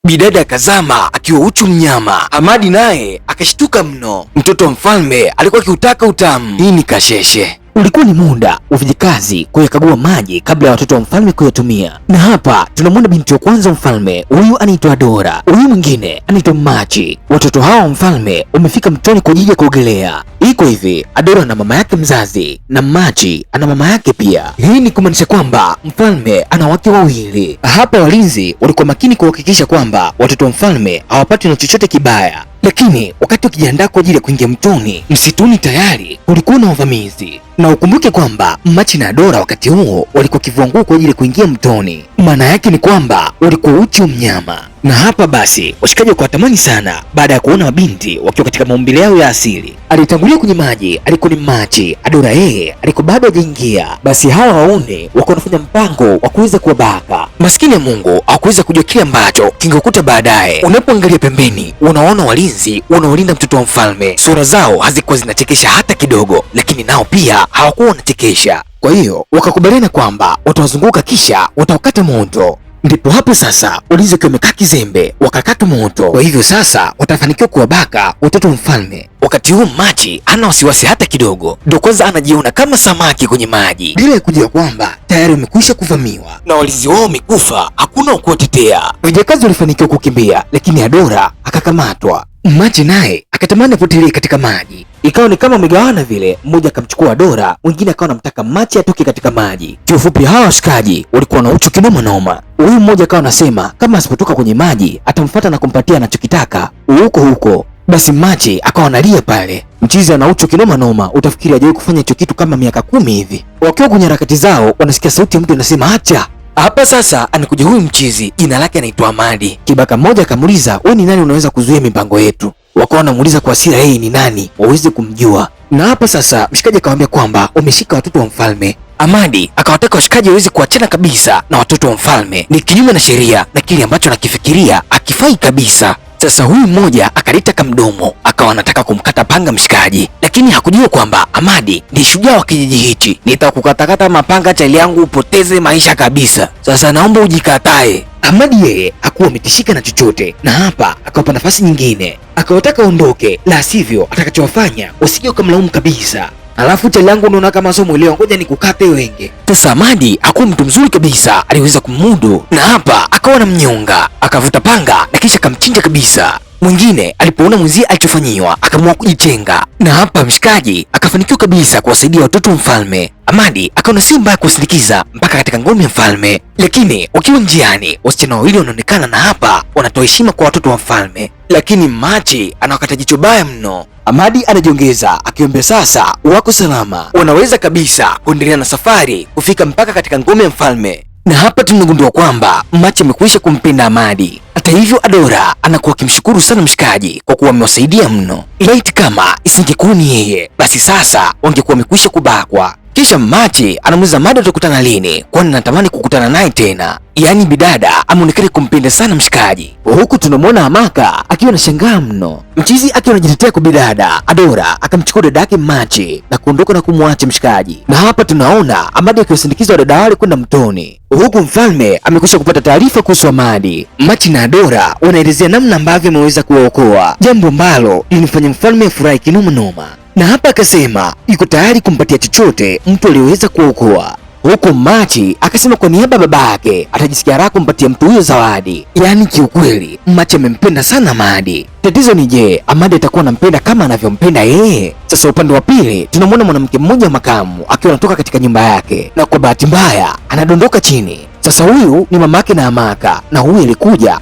Bidada akazama akiwa uchu mnyama. Amadi naye akashtuka mno. Mtoto wa mfalme alikuwa akiutaka utamu. Hii ni kasheshe. Ulikuwa ni muda wa vijakazi kuyakagua maji kabla ya watoto wa mfalme kuyatumia, na hapa tunamwona binti wa kwanza wa mfalme. Huyu anaitwa Dora, huyu mwingine anaitwa Machi. Watoto hawa wa mfalme wamefika mtoni kwa ajili ya kuogelea. Iko hivi, Adora ana mama yake mzazi na Machi ana mama yake pia. Hii ni kumaanisha kwamba mfalme ana wake wawili. Hapa walinzi walikuwa makini kuhakikisha kwamba watoto wa mfalme hawapati na chochote kibaya. Lakini wakati wakijiandaa kwa ajili ya kuingia mtoni, msituni tayari kulikuwa na wavamizi. Na ukumbuke kwamba Machi na Dora wakati huo walikuwa kivua nguo kwa ajili ya kuingia mtoni. Maana yake ni kwamba walikuwa uchi wa mnyama. Na hapa basi washikaji wakawatamani sana baada ya kuona mabinti wakiwa katika maumbile yao ya asili. Alitangulia kwenye maji alikuwa ni Machi, Adora yeye alikuwa bado hajaingia. Basi hawa waune wakawa wanafanya mpango wa kuweza kuwabaka. Maskini ya Mungu hakuweza kujua kile ambacho kingokuta baadaye. Unapoangalia pembeni, unaona walinzi wanaolinda mtoto wa mfalme. Sura zao hazikuwa zinachekesha hata kidogo, lakini nao pia hawakuwa wanachekesha. Kwa hiyo wakakubaliana kwamba watawazunguka kisha watawakata moto. Ndipo hapo sasa walinzi wakiwa wamekaa kizembe wakakata moto. Kwa hivyo sasa watafanikiwa kuwabaka watoto wa mfalme. Wakati huu Machi hana wasiwasi hata kidogo, ndio kwanza anajiona kama samaki kwenye maji bila ya kujua kwamba tayari wamekwisha kuvamiwa na walinzi wao wamekufa, hakuna kuwatetea. Vijakazi walifanikiwa kukimbia, lakini Adora akakamatwa. Machi naye akatamani apotelee katika maji. Ikawa ni kama wamegawana vile, mmoja akamchukua Dora, mwingine akawa anamtaka Machi atoke katika maji. Kiufupi hawa washikaji walikuwa na uchu kinoma noma. Huyu mmoja akawa anasema kama asipotoka kwenye maji atamfuata na kumpatia anachokitaka huko huko. Basi Machi akawa analia pale. Mchizi ana uchu kinoma noma, utafikiri hajawahi kufanya hicho kitu kama miaka 10 hivi. Wakiwa kwenye harakati zao wanasikia sauti ya mtu anasema acha. Hapa sasa anakuja huyu mchizi, jina lake anaitwa Amadi. Kibaka mmoja akamuuliza, wewe ni nani unaweza kuzuia mipango yetu? Wakawa wanamuuliza kwa hasira yeye ni nani waweze kumjua. Na hapa sasa mshikaji akamwambia kwamba wameshika watoto wa mfalme. Amadi akawataka washikaji waweze kuachana kabisa na watoto wa mfalme, ni kinyume na sheria na kile ambacho anakifikiria akifai kabisa. Sasa huyu mmoja akalita kamdomo akawa anataka kumkata panga mshikaji, lakini hakujua kwamba Amadi ndiye shujaa wa kijiji hichi. Nitakukatakata mapanga chali yangu upoteze maisha kabisa. Sasa naomba ujikatae. Amadi yeye hakuwa ametishika na chochote, na hapa akawapa nafasi nyingine, akawataka ondoke, la sivyo atakachowafanya wasije kumlaumu kabisa. Alafu chali yangu unaona kama somo leo, ngoja nikukate wenge. Sasa Amadi hakuwa mtu mzuri kabisa, aliweza kumudu, na hapa akawa na mnyonga, akavuta panga na kisha akamchinja kabisa. Mwingine alipoona mwenzie alichofanyiwa akaamua kujitenga, na hapa mshikaji akafanikiwa kabisa kuwasaidia watoto wa mfalme. Amadi akaona si mbaya kuwasindikiza mpaka katika ngome ya mfalme, lakini wakiwa njiani wasichana wawili wanaonekana, na hapa wanatoa heshima kwa watoto wa mfalme, lakini Machi anawakata jicho baya mno. Amadi anajiongeza akiambia sasa wako salama, wanaweza kabisa kuendelea na safari kufika mpaka katika ngome ya mfalme. Na hapa tunagundua kwamba Machi amekwisha kumpenda Amadi. Hata hivyo Adora anakuwa akimshukuru sana mshikaji kwa kuwa amewasaidia mno. Laiti kama isingekuwa ni yeye, basi sasa wangekuwa wamekwisha kubakwa. Kisha Machi anamuuliza Amadi atakutana lini, kwani anatamani kukutana naye tena. Yaani bidada ameonekana kumpenda sana mshikaji. Huku tunamwona Amaka akiwa anashangaa mno. Mchizi akiwa anajitetea kwa bidada, Adora akamchukua dada yake Machi na kuondoka na kumwacha mshikaji. Na hapa tunaona Amadi akiwasindikiza dada wale kwenda mtoni. Huku mfalme amekwisha kupata taarifa kuhusu Amadi. Machi na Adora wanaelezea namna ambavyo ameweza kuwaokoa, jambo ambalo linifanya mfalme afurahi kinoma noma. Na hapa akasema yuko tayari kumpatia chochote mtu aliyeweza kuokoa. Huko Machi akasema kwa niaba ya baba yake atajisikia raha kumpatia mtu huyo zawadi. Yaani kiukweli Machi amempenda sana Amadi. Tatizo ni je, Amadi atakuwa anampenda kama anavyompenda yeye? Sasa upande wa pili tunamwona mwanamke mmoja wa makamu akiwa anatoka katika nyumba yake, na kwa bahati mbaya anadondoka chini. Sasa huyu ni mamake na Amaka, na huyu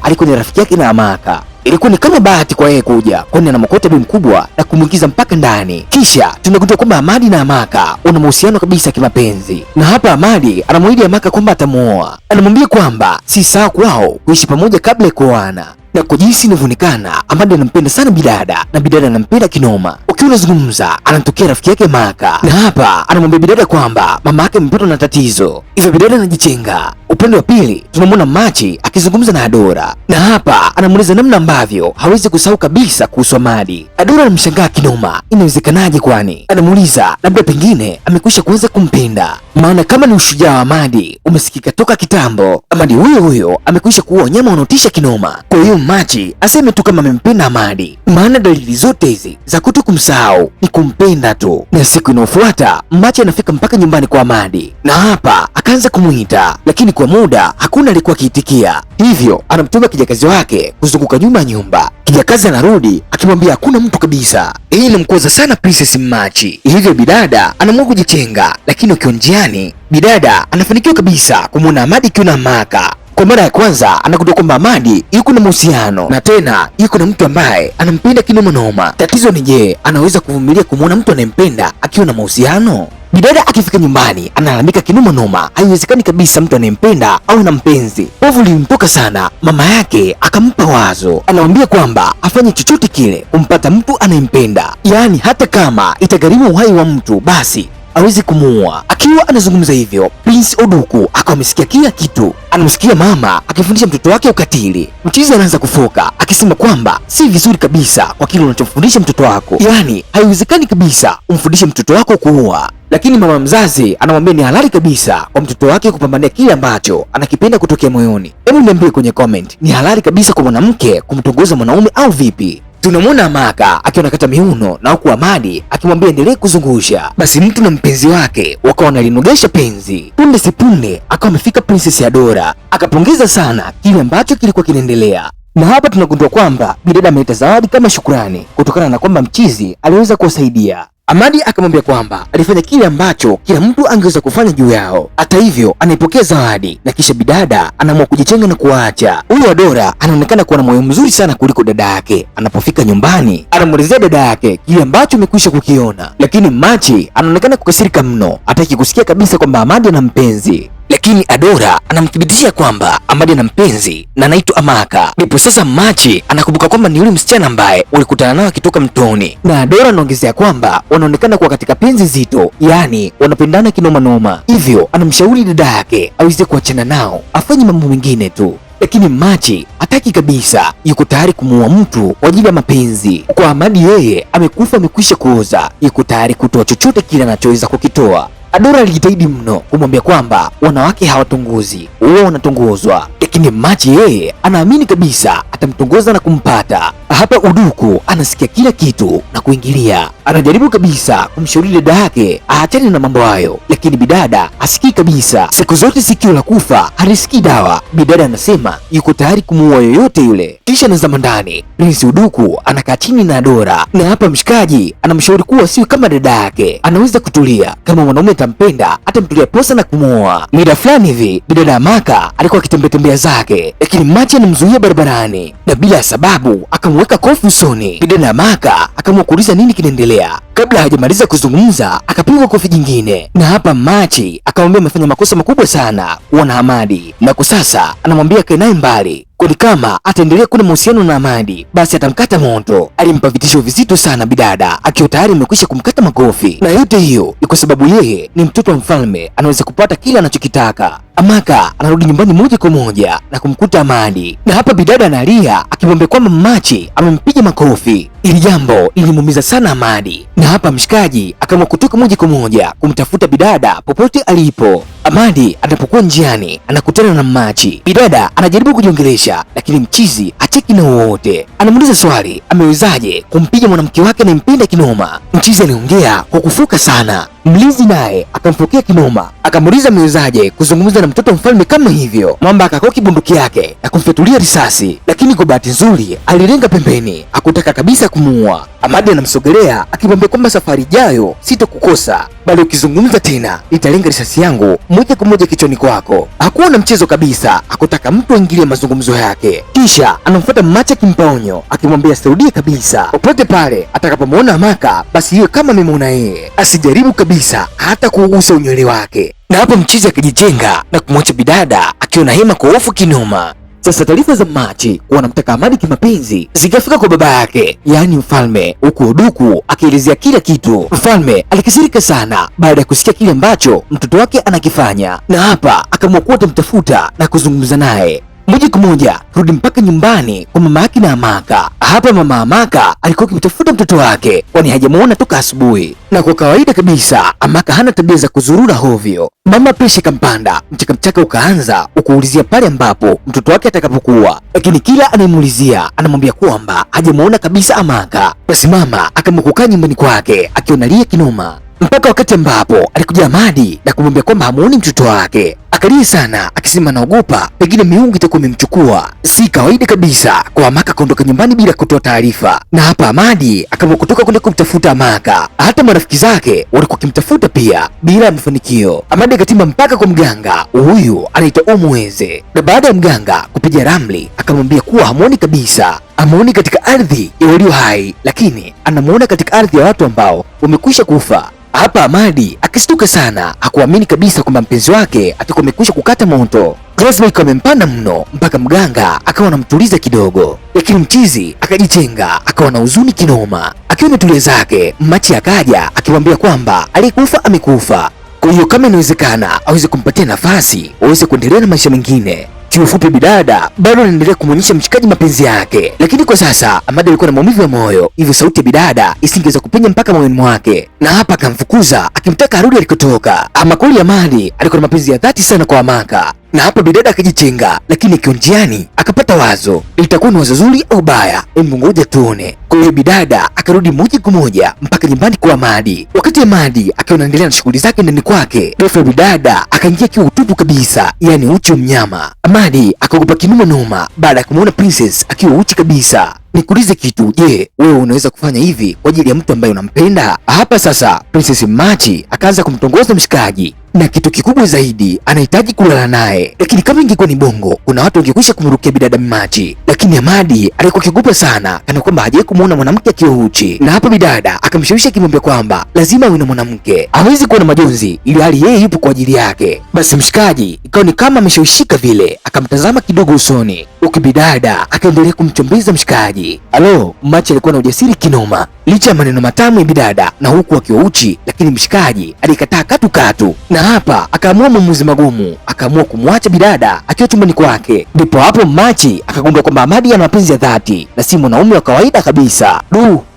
alikuwa ni rafiki yake na Amaka. Ilikuwa ni kama bahati kwa yeye kuja, kwani anamkota bi mkubwa na kumwingiza mpaka ndani. Kisha tunagundua kwamba Amadi na Amaka wana mahusiano kabisa kimapenzi, na hapa Amadi anamwahidi Amaka kwamba atamuoa. Anamwambia kwamba si sawa kwao kuishi pamoja kabla ya kuoana. na kwa jinsi inavyoonekana Amadi anampenda sana bidada na bidada anampenda kinoma. Ukiwa unazungumza anatokea rafiki yake Maka, na hapa anamwambia bidada kwamba mama yake amepatwa na tatizo, hivyo bidada anajichenga. Upande wa pili tunamwona Machi akizungumza na Adora, na hapa anamuuliza namna ambavyo hawezi kusahau kabisa kuhusu Amadi. Adora anamshangaa kinoma, inawezekanaje? Kwani anamuuliza labda pengine amekwisha kuanza kumpenda, maana kama ni ushujaa wa Amadi umesikika toka kitambo, Amadi huyo huyo amekwisha kuua wanyama wanaotisha kinoma. Kwa hiyo Machi aseme tu kama amempenda Amadi, maana dalili zote hizi za kuto kumsahau ni kumpenda tu. Na siku inayofuata Machi anafika mpaka nyumbani kwa Amadi, na hapa akaanza kumuita, lakini kwa muda hakuna alikuwa akiitikia, hivyo anamtuma kijakazi wake kuzunguka nyuma ya nyumba. Kijakazi anarudi akimwambia hakuna mtu kabisa. Hii inamkwaza sana Princess Machi, hivyo bidada anaamua kujitenga, lakini ukiwa njiani bidada anafanikiwa kabisa kumwona Amadi akiwa na Maka. Kwa mara ya kwanza anagundua kwamba Amadi yuko na mahusiano na tena yuko na mtu ambaye anampenda kinoma noma. Tatizo ni je, anaweza kuvumilia kumwona mtu anayempenda akiwa na mahusiano? Bidada akifika nyumbani analalamika kinoma noma, haiwezekani kabisa mtu anayempenda au na mpenzi. Povu lilimtoka sana, mama yake akampa wazo, anamwambia kwamba afanye chochote kile kumpata mtu anayempenda, yaani hata kama itagharimu uhai wa mtu basi awezi kumuua. Akiwa anazungumza hivyo, Prince Oduku akawa amesikia kila kitu. Anamsikia mama akifundisha mtoto wake ukatili. Mchizi anaanza kufoka akisema kwamba si vizuri kabisa kwa kile unachomfundisha mtoto wako, yaani haiwezekani kabisa umfundishe mtoto wako kuua. Lakini mama mzazi anamwambia ni halali kabisa kwa mtoto wake kupambania kile ambacho anakipenda kutokea moyoni. Hebu niambie kwenye comment, ni halali kabisa kwa mwanamke kumtongoza mwanaume au vipi? Tunamwona Maka akiwa anakata miuno na huku Amadi akimwambia endelee kuzungusha. Basi mtu na mpenzi wake wakawa wanalinogesha penzi. Punde si punde akawa amefika Princess Adora, akapongeza sana kile ambacho kilikuwa kinaendelea. Na hapa tunagundua kwamba bidada ameleta zawadi kama shukrani kutokana na kwamba mchizi aliweza kuwasaidia. Amadi akamwambia kwamba alifanya kile ambacho kila mtu angeweza kufanya juu yao. Hata hivyo anaipokea zawadi na kisha bidada anaamua kujitenga na kuacha. Huyu Adora anaonekana kuwa na moyo mzuri sana kuliko dada yake. Anapofika nyumbani anamuelezea dada yake kile ambacho amekwisha kukiona, lakini Machi anaonekana kukasirika mno, hataki kusikia kabisa kwamba Amadi ana mpenzi. Lakini Adora anamthibitishia kwamba Amadi ana mpenzi na anaitwa Amaka. Ndipo sasa Machi anakumbuka kwamba ni yule msichana ambaye walikutana nao akitoka mtoni, na Adora anaongezea kwamba wanaonekana kuwa katika penzi zito, yaani wanapendana kinoma noma. Hivyo anamshauri dada yake aweze kuachana nao, afanye mambo mengine tu. Lakini Machi hataki kabisa, yuko tayari kumuua mtu kwa ajili ya mapenzi. Kwa Amadi yeye amekufa, amekwisha kuoza, yuko tayari kutoa chochote kile anachoweza kukitoa. Adora alijitahidi mno kumwambia kwamba wanawake hawatongozi, wao wanatongozwa, lakini Machi yeye anaamini kabisa atamtongoza na kumpata. Hapa Uduku anasikia kila kitu na kuingilia, anajaribu kabisa kumshauri dada yake aachane na mambo hayo, lakini bidada hasikii kabisa. Siku zote sikio la kufa halisikii dawa. Bidada anasema yuko tayari kumuua yoyote yule, kisha anazama ndani. Prince Uduku anakaa chini na Adora, na hapa mshikaji anamshauri kuwa siwe kama dada yake, anaweza kutulia. Kama mwanaume atampenda atamtulia posa na kumuoa. Mida fulani hivi bidada Amaka alikuwa akitembea zake, lakini Machi anamzuia barabarani na bila sababu akamweka kofi usoni. Bidada Amaka akaamua kuuliza nini kinaendelea. Kabla hajamaliza kuzungumza akapigwa kofi jingine, na hapa Machi akamwambia amefanya makosa makubwa sana kuwa na Amadi, na kwa sasa anamwambia kae naye mbali, kwani kama ataendelea kuwa na mahusiano na Amadi basi atamkata moto. Alimpa vitisho vizito sana bidada, akiwa tayari amekwisha kumkata makofi, na yote hiyo ni kwa sababu yeye ni mtoto wa mfalme, anaweza kupata kile anachokitaka. Amaka anarudi nyumbani moja kwa moja na kumkuta Amadi, na hapa bidada analia akimwambia kwamba Machi amempiga makofi. Ili jambo lilimuumiza sana Amadi, na hapa mshikaji akaamua kutoka moja kwa moja kumtafuta bidada popote alipo. Amadi anapokuwa njiani anakutana na Machi. Bidada anajaribu kujiongelesha, lakini mchizi acheki na wote. Anamuuliza swali, amewezaje kumpiga mwanamke wake anayempenda kinoma? Mchizi anaongea kwa kufuka sana. Mlinzi naye akampokea kinoma, akamuuliza amewezaje kuzungumza na mtoto mfalme kama hivyo. Mwamba akakoki bunduki yake na kumfyatulia risasi, lakini kwa bahati nzuri alilenga pembeni, hakutaka kabisa kumuua. Amadi anamsogelea akimwambia kwamba safari ijayo sitokukosa, bali ukizungumza tena nitalenga risasi yangu moja kwa moja kichwani kwako. Hakuwa na mchezo kabisa, hakutaka mtu aingilie mazungumzo yake. Kisha anamfuata Machi akimpa onyo, akimwambia asirudie kabisa. Popote pale atakapomwona Amaka basi hiyo kama amemwona yeye, asijaribu kabisa hata kuugusa unywele wake. Na hapo mchizi akijitenga na kumwacha bidada akiwa na hema kwa hofu kinoma. Sasa taarifa za Machi wanamtaka Ahmadi kimapenzi zikafika kwa baba yake, yaani mfalme, huku Uduku akielezea kila kitu. Mfalme alikasirika sana baada ya kusikia kile ambacho mtoto wake anakifanya, na hapa akaamua kuwa atamtafuta na kuzungumza naye. Moja kwa moja rudi mpaka nyumbani kwa mama yake na Amaka. Hapa mama Amaka alikuwa akimtafuta mtoto wake, kwani hajamuona toka asubuhi, na kwa kawaida kabisa Amaka hana tabia za kuzurura hovyo. Mama presha kampanda, mchakamchaka ukaanza ukuulizia pale ambapo mtoto wake atakapokuwa, lakini kila anayemuulizia anamwambia kwamba hajamuona kabisa Amaka. Basi mama akaamua kukaa nyumbani kwake akiwa analia kinoma, mpaka wakati ambapo alikuja Ahmadi na kumwambia kwamba hamuoni mtoto wake. Akalia sana akisema anaogopa pengine miungu itakuwa imemchukua. Si kawaida kabisa kwa Amaka kuondoka nyumbani bila kutoa taarifa, na hapa Ahmadi akaamua kutoka kwenda kumtafuta Amaka. Hata marafiki zake walikuwa wakimtafuta pia bila ya mafanikio. Ahmadi akatimba mpaka kwa mganga huyu anaitwa Omweze, na baada ya mganga kupiga ramli akamwambia kuwa hamuoni kabisa, amuoni katika ardhi ya walio hai, lakini anamuona katika ardhi ya watu ambao wamekwisha kufa. Hapa Ahmadi akistuka sana, hakuamini kabisa kwamba mpenzi wake atakuwa amekwisha kukata moto. Lazima ikawa amempanda mno mpaka mganga akawa anamtuliza kidogo, lakini mchizi akajitenga, akawa na huzuni kinoma. Akiwa ametulia zake, Machi akaja akimwambia kwamba aliyekufa amekufa, kwa hiyo kama inawezekana aweze kumpatia nafasi waweze kuendelea na maisha mengine. Kiufupi bidada bado anaendelea kumwonyesha mshikaji mapenzi yake, lakini kwa sasa Ahmadi alikuwa na maumivu ya moyo, hivyo sauti ya bidada isingeweza kupenya mpaka moyoni mwake, na hapa akamfukuza akimtaka arudi alikotoka. Ama kweli Ahmadi alikuwa na mapenzi ya dhati sana kwa Amaka, na hapa bidada akajitenga, lakini akiwa njiani akapata wazo. Litakuwa ni wazo zuri au baya? Hebu ngoja tuone. Kwa hiyo bidada akarudi moja kwa moja mpaka nyumbani kwa Ahmadi. Wakati Ahmadi akiwa anaendelea na shughuli zake ndani kwake, ghafla bidada akaingia kiwa utupu kabisa, yani uchi wa mnyama. Ahmadi akaogopa kinuma noma baada ya kumuona Princess akiwa uchi kabisa. Nikuulize kitu, je, wewe unaweza kufanya hivi kwa ajili ya mtu ambaye unampenda? Hapa sasa Princess Machi akaanza kumtongoza mshikaji, na kitu kikubwa zaidi anahitaji kulala naye. Lakini kama ingekuwa ni bongo, kuna watu wangekwisha kumrukia bidada Machi, lakini Ahmadi alikuwa kiogopa sana kana kwamba hajawahi kumuona mwanamke akiwa uchi. Na hapa bidada akamshawishi akimwambia kwamba lazima awe na mwanamke, hawezi kuwa na majonzi ili hali yeye yupo kwa ajili yake. Basi mshikaji ikawa ni kama ameshawishika vile, akamtazama kidogo usoni, huku bidada akaendelea kumchombeza mshikaji. Alo, Machi alikuwa na ujasiri kinoma licha ya maneno matamu ya bidada na huku akiwa uchi, lakini mshikaji alikataa katu, na hapa akaamua maamuzi magumu, akaamua kumwacha bidada akiwa chumbani kwake. Ndipo hapo Machi akagundua kwamba Ahmadi ana mapenzi ya dhati na si mwanaume wa kawaida kabisa.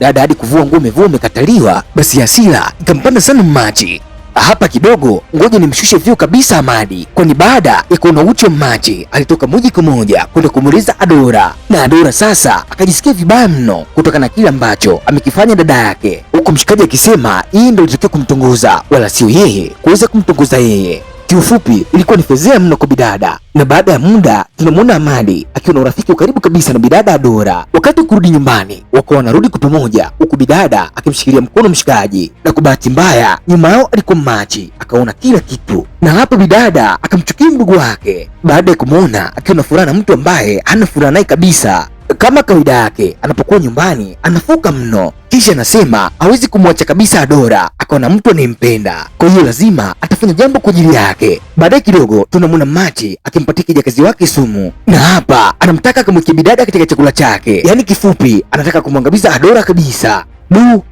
Dada hadi kuvua nguo umevua umekataliwa. Basi hasira ikampanda sana Machi. Hapa kidogo ngoja nimshushe vyo kabisa Ahmadi, kwani baada ya kuona uchi wa Machi alitoka moja kwa moja kwenda kumuuliza Adora, na Adora sasa akajisikia vibaya mno kutokana na kile ambacho amekifanya dada yake, huku mshikaji akisema yeye ndio alitakiwa kumtongoza wala sio yeye kuweza kumtongoza yeye. Kiufupi ilikuwa ni fezea mno kwa bidada, na baada ya muda tunamwona Ahmadi akiwa na urafiki wa karibu kabisa na bidada Adora. Wakati kurudi nyumbani wakawa wanarudi kwa pamoja, huku bidada akimshikilia mkono mshikaji, na kwa bahati mbaya nyuma yao alikuwa Machi, akaona kila kitu, na hapa bidada akamchukia mdogo wake baada ya kumwona akiwa na furaha na mtu ambaye hana furaha naye kabisa. Kama kawaida yake anapokuwa nyumbani anafuka mno, kisha anasema hawezi kumwacha kabisa Adora, akaona mtu anayempenda, kwa hiyo lazima atafanya jambo kwa ajili yake. Baadaye kidogo tunamwona Machi akimpatia kijakazi wake sumu, na hapa anamtaka kumwekea bidada katika chakula chake, yaani kifupi anataka kumwangamiza Adora kabisa.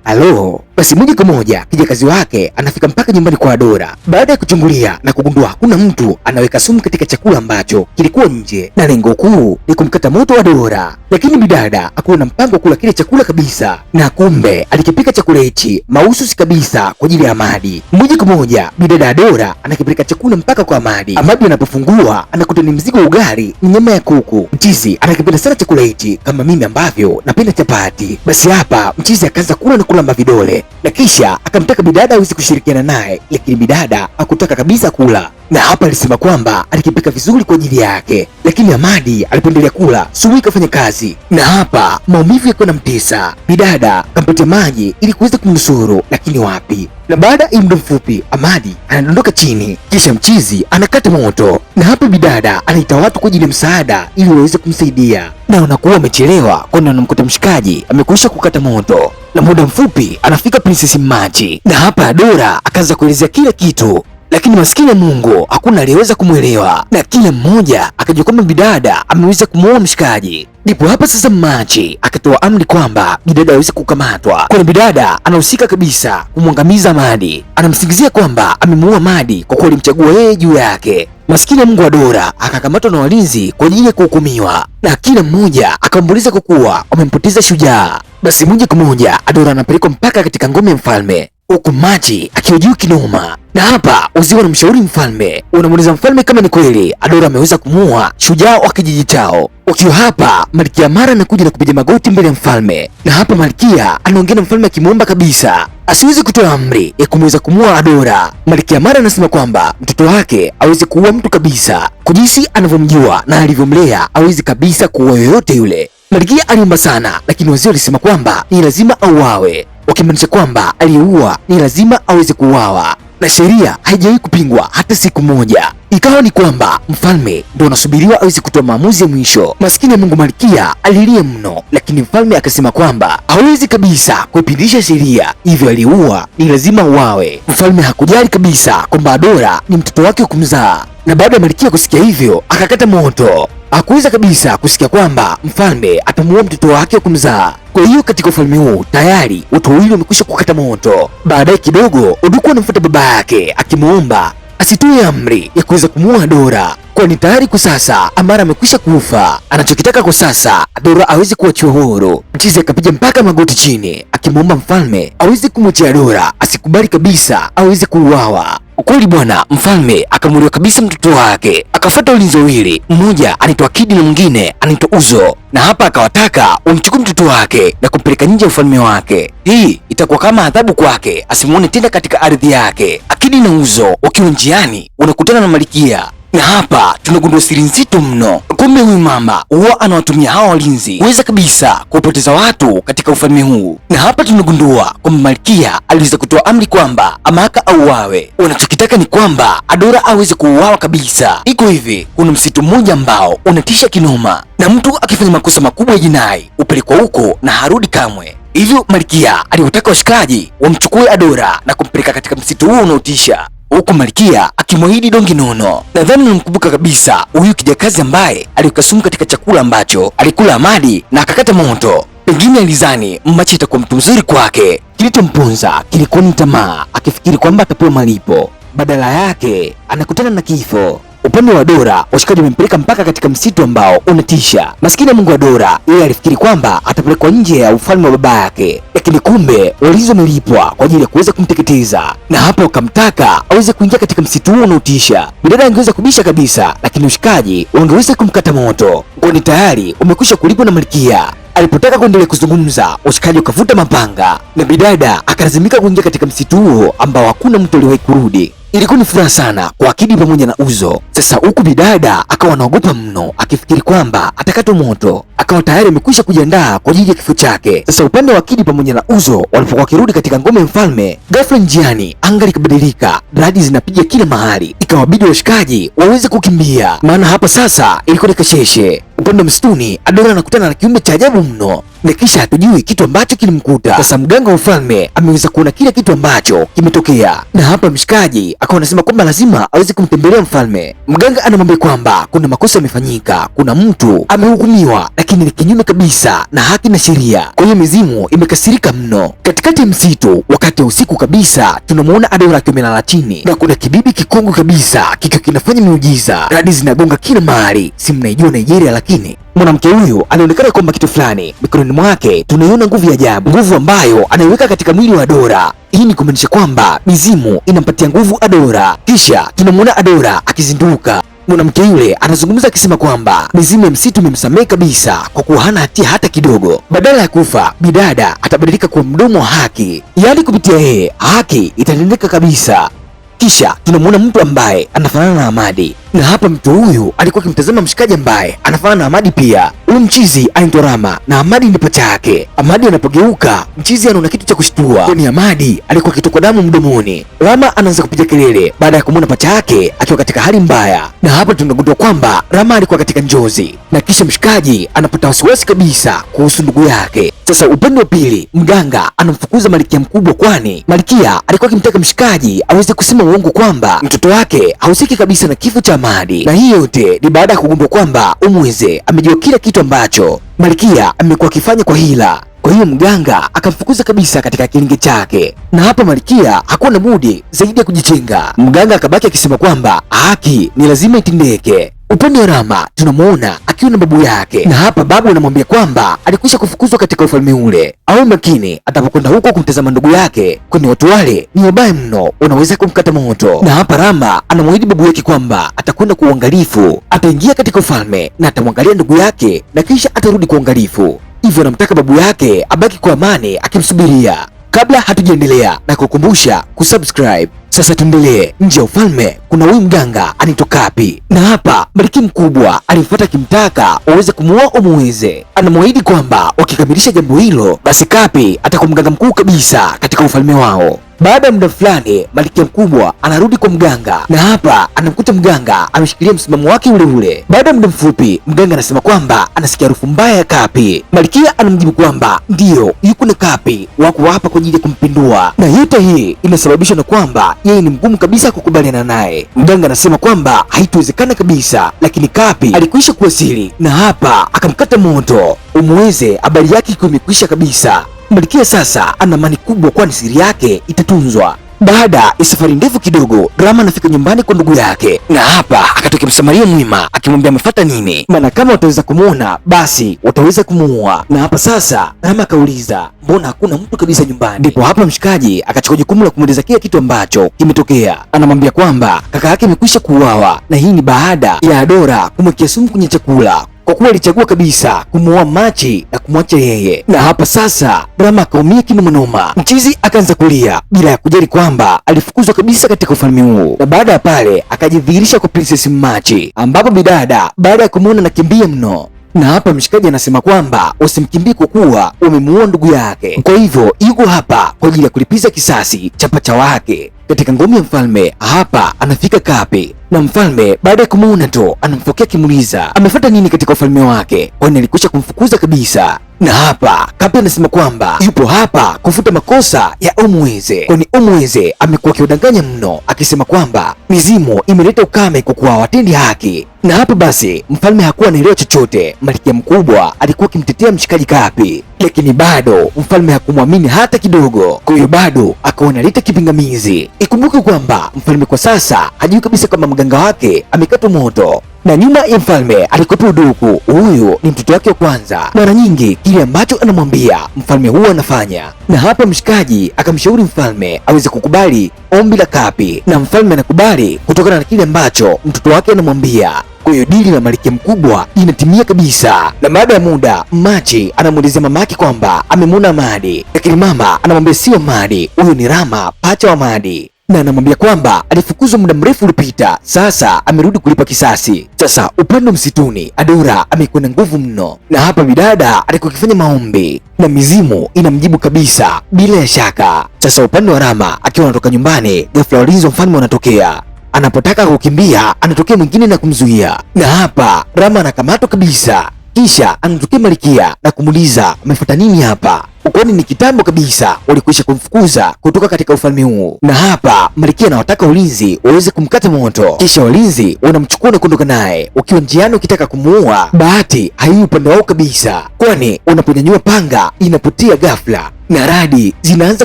Alo. Basi moja kwa moja kijakazi wake anafika mpaka nyumbani kwa Adora baada ya kuchungulia na kugundua hakuna mtu anaweka sumu katika chakula ambacho kilikuwa nje, na lengo kuu ni kumkata moto Adora. Lakini bidada hakuwa na mpango wa kula kile chakula kabisa, na kumbe alikipika chakula hichi mahususi kabisa kwa ajili ya Ahmadi. Moja kwa moja bidada Adora anakipeleka chakula mpaka kwa Ahmadi. Ahmadi anapofungua anakuta ni mzigo wa ugali ni nyama ya kuku. Mchizi anakipenda sana chakula hichi kama mimi ambavyo napenda chapati. Basi hapa mchizi akaanza kula na kulamba vidole, na kisha akamtaka bidada aweze kushirikiana naye, lakini bidada hakutaka kabisa kula, na hapa alisema kwamba alikipika vizuri kwa ajili yake, lakini Ahmadi alipendelea kula, sumu ikafanya kazi, na hapa maumivu yakawa yanamtesa. Bidada akampatia maji ili kuweza kumnusuru, lakini wapi. Na baada ya muda mfupi Ahmadi anadondoka chini, kisha mchizi anakata moto, na hapa bidada anaita watu kwa ajili ya msaada ili waweze kumsaidia, na wanakuwa wamechelewa kwani wanamkuta mshikaji amekwisha kukata moto. Na muda mfupi anafika Princess Machi, na hapa Adora akaanza kuelezea kila kitu. lakini maskini ya Mungu hakuna aliyeweza kumwelewa, na kila mmoja akajua kwamba bidada ameweza kumuoa mshikaji. Ndipo hapa sasa Machi akatoa amri kwamba bidada aweze kukamatwa, kwani bidada anahusika kabisa kumwangamiza Madi. Anamsingizia kwamba amemuua Madi kwa kuwa alimchagua yeye juu yake. Maskini ya Mungu Adora akakamatwa na walinzi kwa ajili ya kuhukumiwa, na kila mmoja akambuliza kwa kuwa wamempoteza shujaa. Basi moja kwa moja Adora anapelekwa mpaka katika ngome ya mfalme, huku Machi akiwa juu kinoma. Na hapa wazee wanamshauri mfalme, unamuuliza mfalme kama ni kweli Adora ameweza kumuua shujaa wa kijiji chao. Ukiwa hapa Malkia Mara anakuja na kupiga magoti mbele ya mfalme, na hapa Malkia anaongea na mfalme akimwomba kabisa asiwezi kutoa amri ya kumweza kumuua Adora. Malkia Mara anasema kwamba mtoto wake aweze kuua mtu kabisa, kwa jinsi anavyomjua na alivyomlea awezi kabisa kuua yoyote yule. Malkia aliomba sana, lakini wazee walisema kwamba ni lazima auawe, wakimaanisha kwamba aliyeua ni lazima aweze kuuawa, na sheria haijawahi kupingwa hata siku moja. Ikawa ni kwamba mfalme ndo anasubiriwa aweze kutoa maamuzi ya mwisho. Maskini ya Mungu Malkia alilia mno, lakini mfalme akasema kwamba hawezi kabisa kuipindisha sheria, hivyo aliua ni lazima uawe. Mfalme hakujali kabisa kwamba Adora ni mtoto wake wa kumzaa, na baada ya Malkia kusikia hivyo akakata moto. Hakuweza kabisa kusikia kwamba mfalme atamuua mtoto wake wa kumzaa. Kwa hiyo katika ufalme huu tayari watu wawili wamekwisha kukata moto. Baadaye kidogo Oduku anamfuata baba yake akimwomba asitoe amri ya kuweza kumuua Adora, kwani tayari kwa sasa Amara amekwisha kufa. Anachokitaka kwa sasa Adora aweze kuachiwa huru. Mchizi akapiga mpaka magoti chini akimwomba mfalme aweze kumwachia Adora, asikubali kabisa aweze kuuawa. Ukweli bwana, mfalme akamuliwa kabisa mtoto wake, akafuata ulinzi wawili, mmoja anaitwa Kidi na mwingine anaitwa Uzo, na hapa akawataka wamchukue mtoto wake na kumpeleka nje ya ufalme wake. Hii itakuwa kama adhabu kwake asimuone tena katika ardhi yake. Akidi na Uzo wakiwa njiani wanakutana na Malkia, na hapa tunagundua siri nzito mno. Kumbe huyu mama huwa anawatumia hawa walinzi kuweza kabisa kupoteza watu katika ufalme huu, na hapa tunagundua kwamba Malkia aliweza kutoa amri kwamba Amaka auawe. Wanachokitaka ni kwamba Adora aweze kuuawa kabisa. Iko hivi, kuna msitu mmoja ambao unatisha kinoma, na mtu akifanya makosa makubwa ya jinai upelekwa huko na harudi kamwe. Hivyo Malkia aliwataka washikaji wamchukue Adora na kumpeleka katika msitu huo unaotisha, huku Malkia akimwahidi dongi nono. Nadhani unamkumbuka kabisa huyu kijakazi ambaye aliweka sumu katika chakula ambacho alikula Amadi na akakata moto. Pengine alizani Machi itakuwa mtu mzuri kwake. Kilichomponza kilikuwa ni tamaa, akifikiri kwamba atapewa malipo. Badala yake anakutana na kifo. Upande wa Adora washikaji wamempeleka mpaka katika msitu ambao unatisha. Maskini ya Mungu Adora yeye alifikiri kwamba atapelekwa nje ya ufalme wa baba yake, lakini kumbe walinzi wamelipwa kwa ajili ya kuweza kumteketeza, na hapo wakamtaka aweze kuingia katika msitu huo unaotisha. Bidada angeweza kubisha kabisa, lakini washikaji wangeweza kumkata moto, kwani tayari umekwisha kulipwa na Malkia. Alipotaka kuendelea kuzungumza, washikaji wakavuta mapanga na bidada akalazimika kuingia katika msitu huo ambao hakuna mtu aliwahi kurudi. Ilikuwa ni furaha sana kwa Akidi pamoja na Uzo. Sasa huku bidada akawa anaogopa mno, akifikiri kwamba atakatwa moto, akawa tayari amekwisha kujiandaa kwa ajili ya kifo chake. Sasa upande wa Akidi pamoja na Uzo walipokuwa wakirudi katika ngome ya mfalme, ghafla njiani anga likabadilika, radi zinapiga kila mahali, ikawabidi washikaji waweze kukimbia, maana hapa sasa ilikuwa ni kasheshe. Upande wa msituni Adora anakutana na kiumbe cha ajabu mno, na kisha hatujui kitu ambacho kilimkuta. Sasa mganga wa ufalme ameweza kuona kila kitu ambacho kimetokea, na hapa mshikaji akawa anasema kwamba lazima aweze kumtembelea mfalme. Mganga anamwambia kwamba kuna makosa yamefanyika, kuna mtu amehukumiwa, lakini ni kinyume kabisa na haki na sheria. Kwa hiyo mizimu imekasirika mno. Katikati ya msitu, wakati wa usiku kabisa, tunamuona Adora akiwa amelala chini, na kuna kibibi kikongwe kabisa kikiwa kinafanya miujiza. Radi zinagonga kila mahali. Si mnaijua Nigeria, lakini mwanamke huyu anaonekana kwamba kitu fulani mikononi mwake. Tunaiona nguvu ya ajabu, nguvu ambayo anaiweka katika mwili wa Adora. Hii ni kumaanisha kwamba mizimu inampatia nguvu Adora. Kisha tunamwona Adora akizinduka. Mwanamke yule anazungumza akisema kwamba mizimu ya msitu imemsamehe kabisa kwa kuwa hana hatia hata kidogo. Badala ya kufa, bidada atabadilika kuwa mdomo wa haki, yaani kupitia yeye haki itatendeka kabisa. Kisha tunamwona mtu ambaye anafanana na Amadi Na hapa mtu huyu alikuwa akimtazama mshikaji ambaye anafanana na Ahmadi pia. Huyu mchizi anaitwa Rama na Ahmadi ni pacha yake. Ahmadi anapogeuka, mchizi anaona kitu cha kushtua, kwani Ahmadi alikuwa akitokwa damu mdomoni. Rama anaanza kupiga kelele baada ya kumwona pacha yake akiwa katika hali mbaya, na hapa tunagundua kwamba Rama alikuwa katika njozi, na kisha mshikaji anapata wasiwasi kabisa kuhusu ndugu yake. Sasa upande wa pili, mganga anamfukuza Malkia mkubwa, kwani Malkia alikuwa akimtaka mshikaji aweze kusema uongo kwamba mtoto wake hahusiki kabisa na kifo cha Ahmadi, na hii yote ni baada ya kugundua kwamba Umweze amejua kila kitu ambacho Malkia amekuwa akifanya kwa hila. Kwa hiyo mganga akamfukuza kabisa katika kilinge chake, na hapa Malkia hakuwa na budi zaidi ya kujichenga. Mganga akabaki akisema kwamba haki ni lazima itendeke. Upande wa Rama tunamuona akiwa na babu yake, na hapa babu anamwambia kwamba alikwisha kufukuzwa katika ufalme ule, awe makini atapokwenda huko kumtazama ndugu yake, kwani watu wale ni wabaya mno, unaweza kumkata moto. Na hapa Rama anamwahidi babu yake kwamba atakwenda kwa uangalifu, ataingia katika ufalme na atamwangalia ndugu yake na kisha atarudi kwa uangalifu. Hivyo anamtaka babu yake abaki kwa amani akimsubiria. Kabla hatujaendelea na kukumbusha kusubscribe. Sasa tuendelee. Nje ya ufalme kuna huyu mganga anaitwa Kapi, na hapa Malkia mkubwa alimfuata akimtaka waweze kumuoa Umweze. Anamwahidi kwamba wakikamilisha jambo hilo, basi Kapi atakuwa mganga mkuu kabisa katika ufalme wao. Baada ya muda fulani, Malkia mkubwa anarudi kwa mganga, na hapa anamkuta mganga ameshikilia msimamo wake ule ule. Baada ya muda mfupi, mganga anasema kwamba anasikia harufu mbaya ya Kapi. Malkia anamjibu kwamba ndiyo, yuko na Kapi, wako hapa kwa ajili ya kumpindua, na yote hii inasababishwa na kwamba yeye ni mgumu kabisa kukubaliana naye. Mganga anasema kwamba haitowezekana kabisa, lakini Kapi alikwisha kuwasili, na hapa akamkata moto Umweze, habari yake ikiwa imekwisha kabisa. Malkia sasa ana amani kubwa, kwani siri yake itatunzwa. Baada ya safari ndefu kidogo, Rama anafika nyumbani kwa ndugu yake, na hapa akatokea Msamaria mwema akimwambia amefuata nini, maana kama wataweza kumuona basi wataweza kumuua. Na hapa sasa Rama akauliza mbona hakuna mtu kabisa nyumbani. Ndipo hapa mshikaji akachukua jukumu la kumweleza kila kitu ambacho kimetokea. Anamwambia kwamba kaka yake amekwisha kuuawa, na hii ni baada ya Adora kumwekea sumu kwenye chakula, kwa kuwa alichagua kabisa kumuoa Machi na kumwacha yeye. Na hapa sasa Rama akaumia kinomanoma. Mchizi akaanza kulia bila ya kujali kwamba alifukuzwa kabisa katika ufalme huu, na baada ya pale akajidhihirisha kwa Princess Machi, ambapo bidada baada ya kumuona nakimbia mno. Na hapa mshikaji anasema kwamba usimkimbie kwa kuwa umemuua ndugu yake, kwa hivyo yuko hapa kwa ajili ya kulipiza kisasi cha pacha wake. Katika ngome ya mfalme hapa anafika Kapi, na mfalme baada ya kumuona tu anamfokea kimuliza amefuata nini katika ufalme wake, kwani alikwisha kumfukuza kabisa. Na hapa Kapi anasema kwamba yupo hapa kufuta makosa ya Umweze, kwani Umweze amekuwa akiudanganya mno, akisema kwamba mizimu imeleta ukame kwa kuwa hawatendi haki. Na hapa basi mfalme hakuwa anaelewa chochote. Malkia mkubwa alikuwa akimtetea mshikaji Kapi, lakini bado mfalme hakumwamini hata kidogo, kwa hiyo bado akaona leta kipingamizi. Ikumbuke kwamba mfalme kwa sasa hajui kabisa kwamba mganga wake amekatwa moto, na nyuma ya mfalme alikuwa uduku. Huyu ni mtoto wake wa kwanza. Mara nyingi kile ambacho anamwambia mfalme huwa anafanya, na hapa mshikaji akamshauri mfalme aweze kukubali ombi la Kapi, na mfalme anakubali kutokana na kile ambacho mtoto wake anamwambia. Kwa hiyo dili la Malkia mkubwa inatimia kabisa. Na baada ya muda Machi anamuelezea mama yake kwamba amemwona Ahmadi, lakini mama anamwambia sio Ahmadi, huyu ni Rama, pacha wa Ahmadi, na anamwambia kwamba alifukuzwa muda mrefu uliopita, sasa amerudi kulipa kisasi. Sasa upande msituni Adora amekuwa na nguvu mno, na hapa bidada alikuwa akifanya maombi na mizimu inamjibu kabisa bila ya shaka. Sasa upande wa Rama akiwa anatoka nyumbani, ghafla walinzi wa mfalme wanatokea. Anapotaka kukimbia anatokea mwingine na kumzuia, na hapa Rama anakamatwa kabisa. Kisha anatokea Malkia na kumuuliza amefuata nini hapa, kwani ni kitambo kabisa walikwisha kumfukuza kutoka katika ufalme huu. Na hapa Malkia anawataka ulinzi waweze kumkata moto, kisha walinzi wanamchukua na kuondoka naye. Ukiwa njiani ukitaka kumuua, bahati haiwi upande wao kabisa, kwani unaponyanyua panga inapotea ghafla na radi zinaanza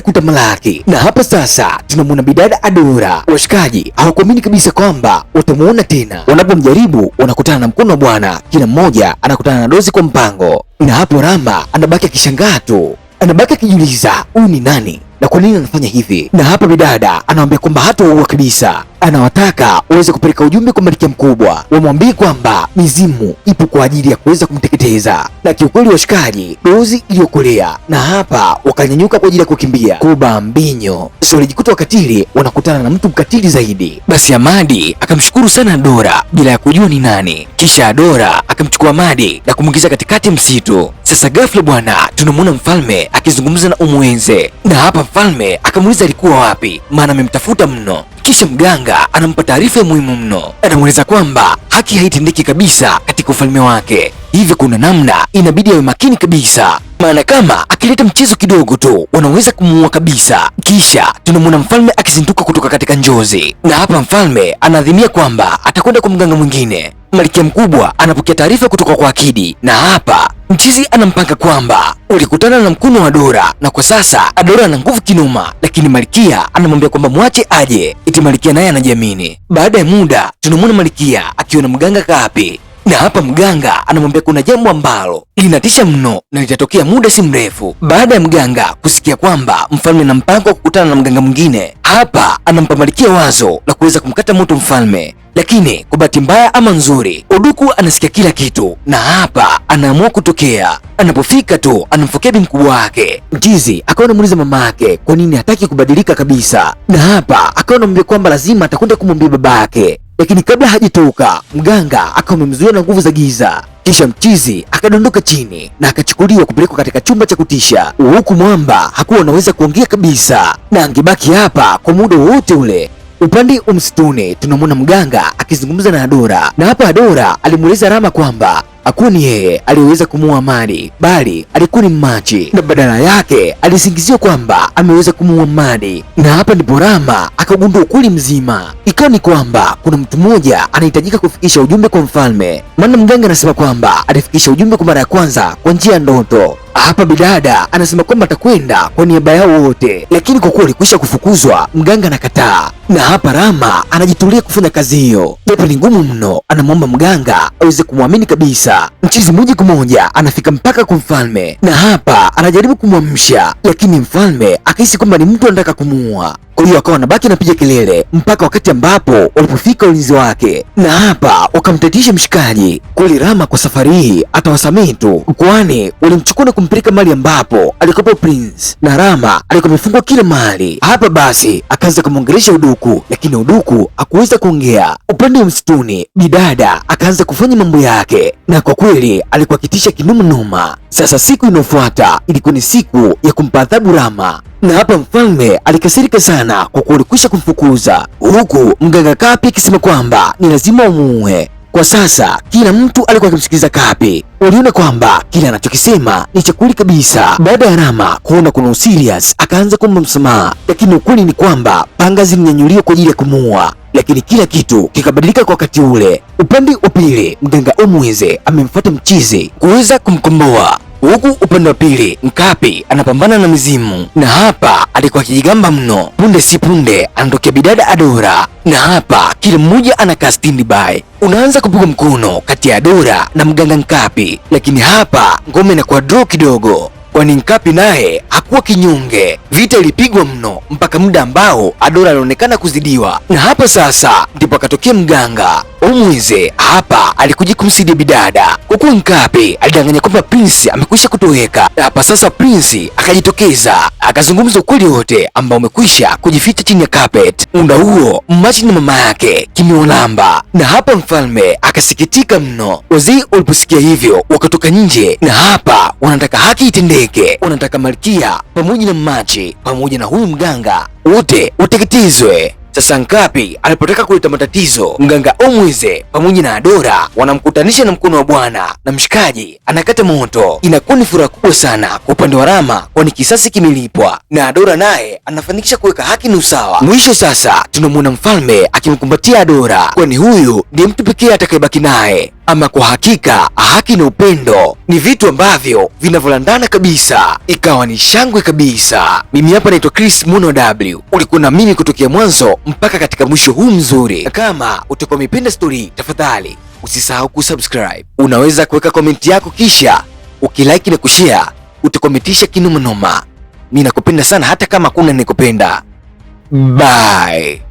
kutamalaki. Na hapa sasa tunamwona bidada Adora. Washikaji hawakuamini kabisa kwamba watamuona tena. Wanapomjaribu wanakutana na mkono wa Bwana, kila mmoja anakutana na dozi kwa mpango. Na hapo Rama anabaki akishangaa tu, anabaki akijiuliza huyu ni nani na kwa nini anafanya hivi. Na hapa bidada anamwambia kwamba hataua kabisa, anawataka waweze kupeleka ujumbe kwa Malkia Mkubwa, wamwambie kwamba mizimu ipo kwa ajili ya kuweza kumteketeza. Na kiukweli washikaji, dozi iliyokolea, na hapa wakanyanyuka kwa ajili ya kukimbia. Kuba mbinyo sio walijikuta wakatili wanakutana na mtu mkatili zaidi. Basi Amadi akamshukuru sana Dora bila ya kujua ni nani, kisha Dora akamchukua Amadi na kumwingiza katikati msitu. Sasa ghafla bwana, tunamwona mfalme akizungumza na umwenze, na hapa mfalme akamuuliza alikuwa wapi, maana amemtafuta mno. Kisha mganga anampa taarifa ya muhimu mno, anamueleza kwamba haki haitendeki kabisa katika ufalme wake, hivyo kuna namna inabidi awe makini kabisa, maana kama akileta mchezo kidogo tu wanaweza kumuua kabisa. Kisha tunamwona mfalme akizinduka kutoka katika njozi, na hapa mfalme anaadhimia kwamba atakwenda kwa mganga mwingine. Malkia Mkubwa anapokea taarifa kutoka kwa Akidi, na hapa mchizi anampanga kwamba ulikutana na mkono wa Dora na kwa sasa Dora ana nguvu kinoma, lakini Malkia anamwambia kwamba mwache aje, eti Malkia naye anajiamini. Baada ya muda tunamwona Malkia akiwa na mganga Kapi, na hapa mganga anamwambia kuna jambo ambalo linatisha mno na litatokea muda si mrefu. Baada ya mganga kusikia kwamba mfalme ana mpango wa kukutana na mganga mwingine, hapa anampa Malkia wazo la kuweza kumkata moto mfalme, lakini kwa bahati mbaya ama nzuri, Uduku anasikia kila kitu na hapa anaamua kutokea. Anapofika tu anamfokea bi mkubwa wake. Mchizi akawa anamuuliza mama yake kwa nini hataki kubadilika kabisa, na hapa akawa anamwambia kwamba lazima atakwenda kumwambia baba yake, lakini kabla hajatoka mganga akawa amemzuia na nguvu za giza. Kisha mchizi akadondoka chini na akachukuliwa kupelekwa katika chumba cha kutisha, huku mwamba hakuwa anaweza kuongea kabisa na angebaki hapa kwa muda wote ule. Upande wa msituni tunamwona mganga akizungumza na Dora, na hapa Dora alimueleza Rama kwamba hakuwa ni yeye aliyeweza kumuua Madi, bali alikuwa ni Machi, na badala yake alisingiziwa kwamba ameweza kumuua Madi. Na hapa ndipo Rama akagundua ukweli mzima, ikawa ni kwamba kuna mtu mmoja anahitajika kufikisha ujumbe kwa mfalme, maana mganga anasema kwamba alifikisha ujumbe kwa mara ya kwanza kwa njia ya ndoto. Hapa bidada anasema kwamba atakwenda kwa niaba yao wote, lakini kwa kuwa alikwisha kufukuzwa mganga anakataa, na hapa Rama anajitolea kufanya kazi hiyo, japo ni ngumu mno. Anamwomba mganga aweze kumwamini kabisa. Mchizi moja kwa moja anafika mpaka kwa mfalme, na hapa anajaribu kumwamsha, lakini mfalme akahisi kwamba ni mtu anataka kumuua. Kwa hiyo akawa anabaki anapiga kelele mpaka wakati ambapo walipofika ulinzi wake, na hapa wakamtatisha mshikaji. Kweli Rama kwa safari hii atawasamehe tu, kwani walimchukua na kumpeleka mahali ambapo alikuwa Prince, na Rama alikuwa amefungwa kila mahali. Hapa basi akaanza kumwongelesha Uduku, lakini Uduku hakuweza kuongea. Upande wa msituni bidada akaanza kufanya mambo yake, na kwa kweli alikuwa akitisha kinoma. Sasa siku inayofuata ilikuwa ni siku ya kumpa adhabu Rama, na hapa mfalme alikasirika sana kwa kuwa alikwisha kumfukuza, huku mganga Kapi akisema kwamba ni lazima wamuue. Kwa sasa kila mtu alikuwa akimsikiliza Kapi, waliona kwamba kila anachokisema ni cha kweli kabisa. Baada ya Rama kuona kuna userious, akaanza kuomba msamaha, lakini ukweli ni kwamba panga zilinyanyuliwa kwa ajili ya kumuua, lakini kila kitu kikabadilika kwa wakati ule. Upande wa pili mganga Omweze amemfuata mchizi kuweza kumkomboa, huku upande wa pili Mkapi anapambana na mizimu, na hapa alikuwa akijigamba mno. Punde si punde anatokea bidada Adora, na hapa kila mmoja anakaa standby. Unaanza kupigwa mkono kati ya Adora na mganga Mkapi, lakini hapa ngome inakuwa draw kidogo, kwani Mkapi naye hakuwa kinyonge. Vita ilipigwa mno mpaka muda ambao Adora alionekana kuzidiwa, na hapa sasa ndipo akatokea mganga Omweze. Hapa alikuja kumsaidia bidada, kwa kuwa Mkapi alidanganya kwamba Prince amekwisha kutoweka. Hapa sasa Prince akajitokeza akazungumza ukweli wote ambao umekwisha kujificha chini ya carpet. Muda huo Machi na mama yake kimeolamba, na hapa mfalme akasikitika mno. Wazee waliposikia hivyo wakatoka nje, na hapa wanataka haki itendeke, wanataka Malkia pamoja na Machi pamoja na huyu mganga wote wateketezwe. Sasa Mkapi alipotaka kuleta matatizo, mganga Omweze pamoja na Adora wanamkutanisha na mkono wa bwana, na mshikaji anakata moto. Inakuwa ni furaha kubwa sana kwa upande wa Rama, kwani kisasi kimelipwa, na Adora naye anafanikisha kuweka haki na usawa. Mwisho sasa tunamwona mfalme akimkumbatia Adora, kwani huyu ndiye mtu pekee atakayebaki naye. Ama kwa hakika haki na upendo ni vitu ambavyo vinavyolandana kabisa, ikawa ni shangwe kabisa. Mimi hapa naitwa Chris Muno W, ulikuwa na mimi kutokea mwanzo mpaka katika mwisho huu mzuri. Kama utakuwa umependa story, tafadhali usisahau kusubscribe. Unaweza kuweka komenti yako, kisha ukilike na kushare utakometisha kinoma noma. mimi nakupenda sana hata kama hakuna nikupenda. Bye.